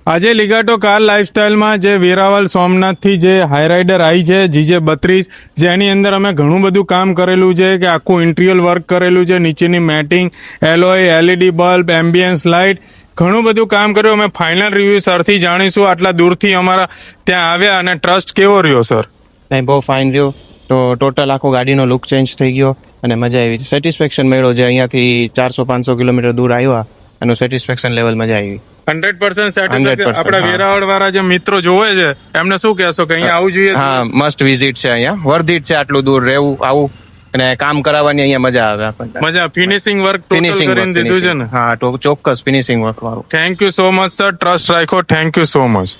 આજે લિગાટો કાર લાઇફસ્ટાઇલમાં જે વેરાવળ સોમનાથથી જે હાઈરાઇડર આવી છે GJ32, જેની અંદર અમે ઘણું બધું કામ કરેલું છે કે આખું ઇન્ટિરિયર વર્ક કરેલું છે, નીચેની matting, alloy, LED bulb, ambience light, ઘણું બધું કામ કર્યું. અમે ફાઇનલ રિવ્યૂ સરથી જાણીશું. આટલા દૂરથી અમારા ત્યાં આવ્યા અને ટ્રસ્ટ કેવો રહ્યો સર? નહીં, બહુ ફાઇન રહ્યો. તો ટોટલ આખો ગાડીનો લુક ચેન્જ થઈ ગયો અને મજા આવી, સેટિસ્ફેક્શન મળ્યો. જે અહીંયાથી 400-500 કિલોમીટર દૂર આવ્યા એનું સેટિસ્ફેક્શન લેવલ મજા આવી. 100% સેટિસ્ફેક્શન. આપણા વેરાવળ વાળા જે મિત્રો જોવે છે એમને શું કહેશો કે અહીંયા આવવું જોઈએ? હા, મસ્ટ વિઝિટ છે. અહીંયા વર્થ ઇટ છે આટલું દૂર રહેવું, આવું અને કામ કરાવવાની અહીંયા મજા આવે આપણને. મજા. ફિનિશિંગ વર્ક ટોટલ કરીને દીધું છે ને? હા, ચોક્કસ ફિનિશિંગ વર્ક વાળું. Thank you so much sir, trust રાખ્યો. Thank you so much.